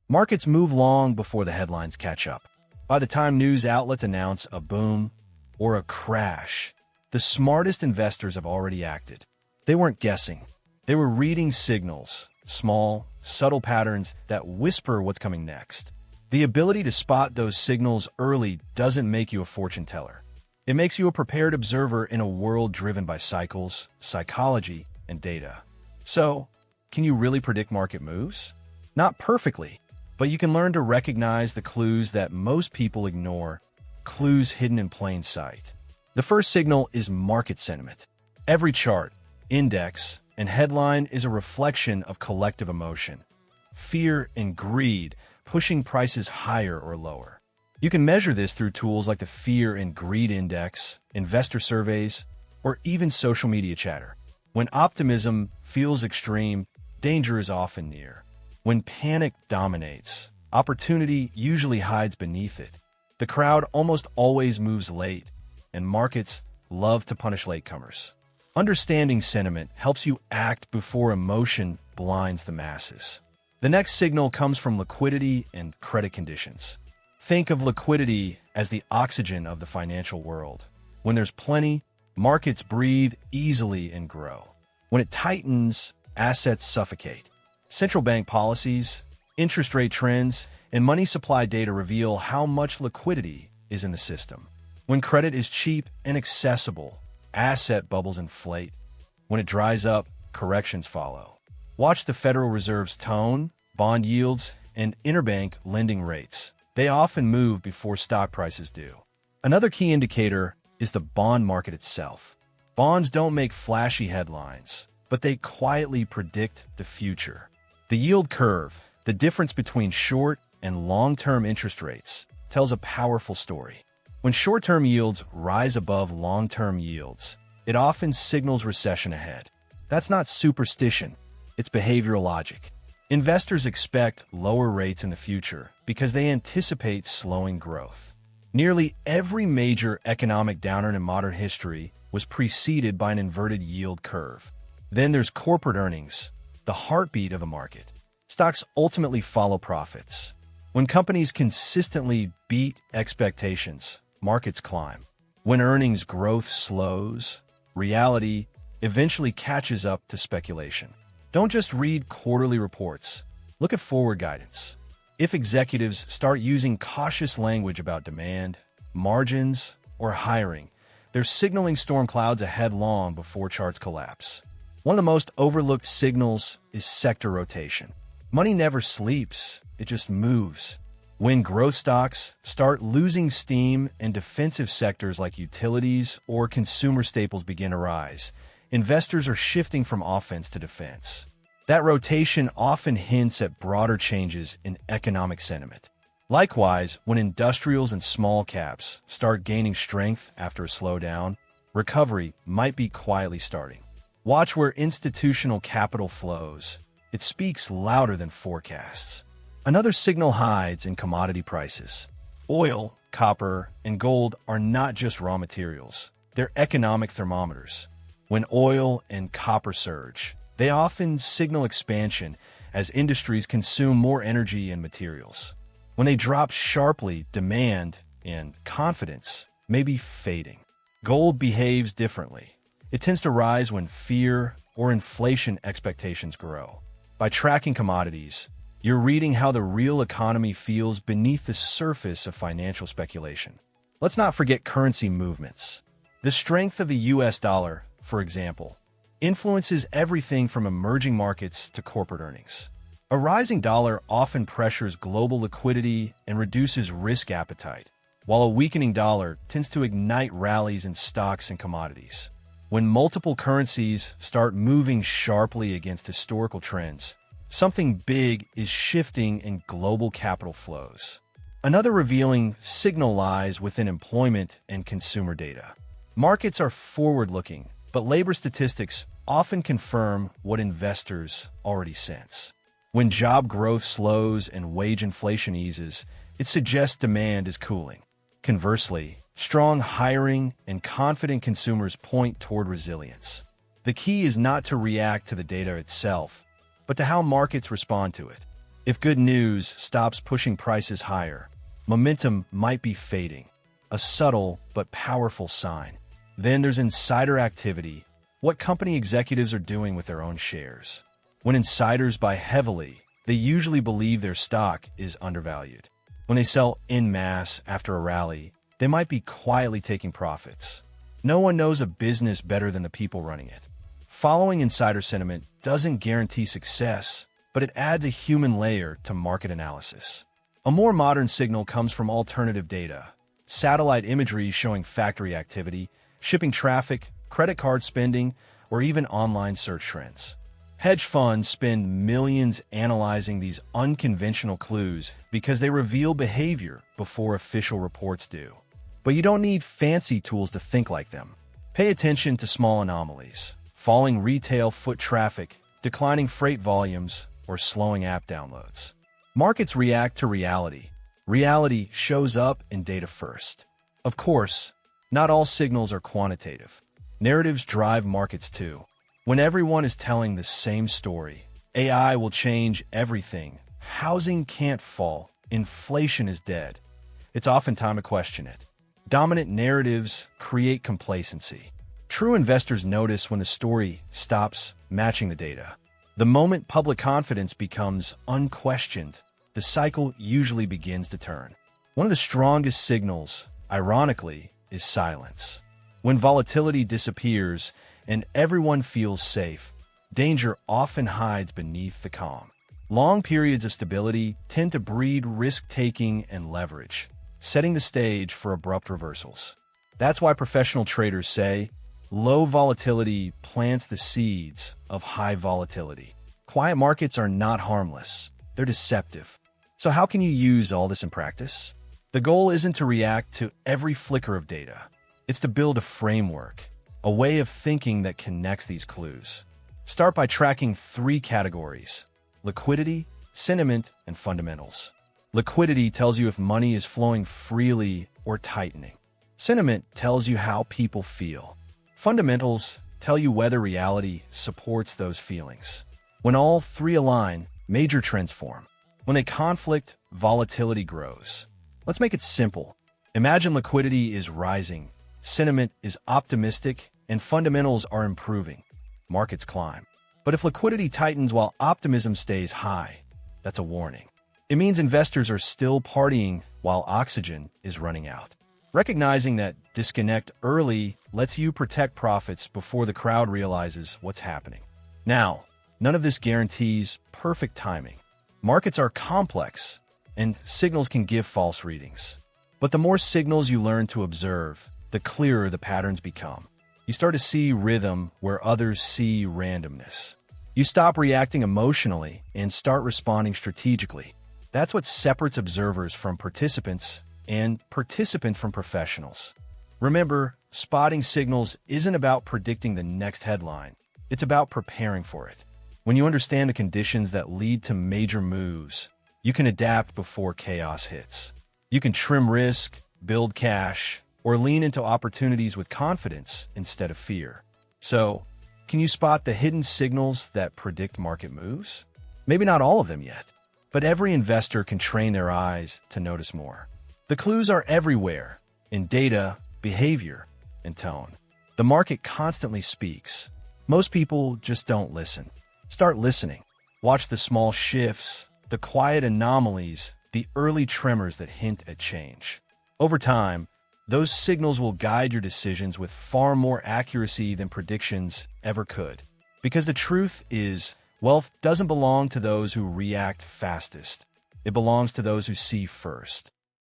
Markets move long before the headlines catch up. By the time news outlets announce a boom or a crash, the smartest investors have already acted. They weren't guessing. They were reading signals, small, subtle patterns that whisper what's coming next. The ability to spot those signals early doesn't make you a fortune teller. It makes you a prepared observer in a world driven by cycles, psychology, and data. So, can you really predict market moves? Not perfectly, but you can learn to recognize the clues that most people ignore, clues hidden in plain sight. The first signal is market sentiment. Every chart, index, and headline is a reflection of collective emotion. Fear and greed pushing prices higher or lower. You can measure this through tools like the Fear and Greed Index, investor surveys, or even social media chatter. When optimism feels extreme, danger is often near. When panic dominates, opportunity usually hides beneath it. The crowd almost always moves late, and markets love to punish latecomers. Understanding sentiment helps you act before emotion blinds the masses. The next signal comes from liquidity and credit conditions. Think of liquidity as the oxygen of the financial world. When there's plenty, markets breathe easily and grow. When it tightens, assets suffocate. Central bank policies, interest rate trends, and money supply data reveal how much liquidity is in the system. When credit is cheap and accessible, asset bubbles inflate. When it dries up, corrections follow. Watch the Federal Reserve's tone, bond yields, and interbank lending rates. They often move before stock prices do. Another key indicator is the bond market itself. Bonds don't make flashy headlines, but they quietly predict the future. The yield curve, the difference between short and long-term interest rates, tells a powerful story. When short-term yields rise above long-term yields, it often signals recession ahead. That's not superstition, it's behavioral logic. Investors expect lower rates in the future because they anticipate slowing growth. Nearly every major economic downturn in modern history was preceded by an inverted yield curve. Then there's corporate earnings, the heartbeat of a market. Stocks ultimately follow profits. When companies consistently beat expectations, markets climb. When earnings growth slows, reality eventually catches up to speculation. Don't just read quarterly reports. Look at forward guidance. If executives start using cautious language about demand, margins, or hiring, they're signaling storm clouds ahead long before charts collapse. One of the most overlooked signals is sector rotation. Money never sleeps, it just moves. When growth stocks start losing steam and defensive sectors like utilities or consumer staples begin to rise, investors are shifting from offense to defense. That rotation often hints at broader changes in economic sentiment. Likewise, when industrials and small caps start gaining strength after a slowdown, recovery might be quietly starting. Watch where institutional capital flows. It speaks louder than forecasts. Another signal hides in commodity prices. Oil, copper, and gold are not just raw materials. They're economic thermometers. When oil and copper surge, they often signal expansion as industries consume more energy and materials. When they drop sharply, demand and confidence may be fading. Gold behaves differently. It tends to rise when fear or inflation expectations grow. By tracking commodities, you're reading how the real economy feels beneath the surface of financial speculation. Let's not forget currency movements. The strength of the US dollar, for example, influences everything from emerging markets to corporate earnings. A rising dollar often pressures global liquidity and reduces risk appetite, while a weakening dollar tends to ignite rallies in stocks and commodities. When multiple currencies start moving sharply against historical trends, something big is shifting in global capital flows. Another revealing signal lies within employment and consumer data. Markets are forward-looking, but labor statistics often confirm what investors already sense. When job growth slows and wage inflation eases, it suggests demand is cooling. Conversely, strong hiring and confident consumers point toward resilience. The key is not to react to the data itself, but to how markets respond to it. If good news stops pushing prices higher, momentum might be fading, a subtle but powerful sign. Then there's insider activity, what company executives are doing with their own shares. When insiders buy heavily, they usually believe their stock is undervalued. When they sell en masse after a rally, they might be quietly taking profits. No one knows a business better than the people running it. Following insider sentiment doesn't guarantee success, but it adds a human layer to market analysis. A more modern signal comes from alternative data, satellite imagery showing factory activity, shipping traffic, credit card spending, or even online search trends. Hedge funds spend millions analyzing these unconventional clues because they reveal behavior before official reports do. But you don't need fancy tools to think like them. Pay attention to small anomalies, falling retail foot traffic, declining freight volumes, or slowing app downloads. Markets react to reality. Reality shows up in data first. Of course, not all signals are quantitative. Narratives drive markets too. When everyone is telling the same story, AI will change everything. Housing can't fall. Inflation is dead. It's often time to question it. Dominant narratives create complacency. True investors notice when the story stops matching the data. The moment public confidence becomes unquestioned, the cycle usually begins to turn. One of the strongest signals, ironically, is silence. When volatility disappears and everyone feels safe, danger often hides beneath the calm. Long periods of stability tend to breed risk-taking and leverage, setting the stage for abrupt reversals. That's why professional traders say, low volatility plants the seeds of high volatility. Quiet markets are not harmless. They're deceptive. So how can you use all this in practice? The goal isn't to react to every flicker of data. It's to build a framework, a way of thinking that connects these clues. Start by tracking 3 categories: liquidity, sentiment, and fundamentals. Liquidity tells you if money is flowing freely or tightening. Sentiment tells you how people feel. Fundamentals tell you whether reality supports those feelings. When all 3 align, major trends form. When they conflict, volatility grows. Let's make it simple. Imagine liquidity is rising, sentiment is optimistic, and fundamentals are improving. Markets climb. But if liquidity tightens while optimism stays high, that's a warning. It means investors are still partying while oxygen is running out. Recognizing that disconnect early lets you protect profits before the crowd realizes what's happening. Now, none of this guarantees perfect timing. Markets are complex, and signals can give false readings. But the more signals you learn to observe, the clearer the patterns become. You start to see rhythm where others see randomness. You stop reacting emotionally and start responding strategically. That's what separates observers from participants and participants from professionals. Remember, spotting signals isn't about predicting the next headline. It's about preparing for it. When you understand the conditions that lead to major moves, you can adapt before chaos hits. You can trim risk, build cash, or lean into opportunities with confidence instead of fear. So, can you spot the hidden signals that predict market moves? Maybe not all of them yet, but every investor can train their eyes to notice more. The clues are everywhere, in data, behavior, and tone. The market constantly speaks. Most people just don't listen. Start listening. Watch the small shifts, the quiet anomalies, the early tremors that hint at change. Over time, those signals will guide your decisions with far more accuracy than predictions ever could. Because the truth is, wealth doesn't belong to those who react fastest. It belongs to those who see first.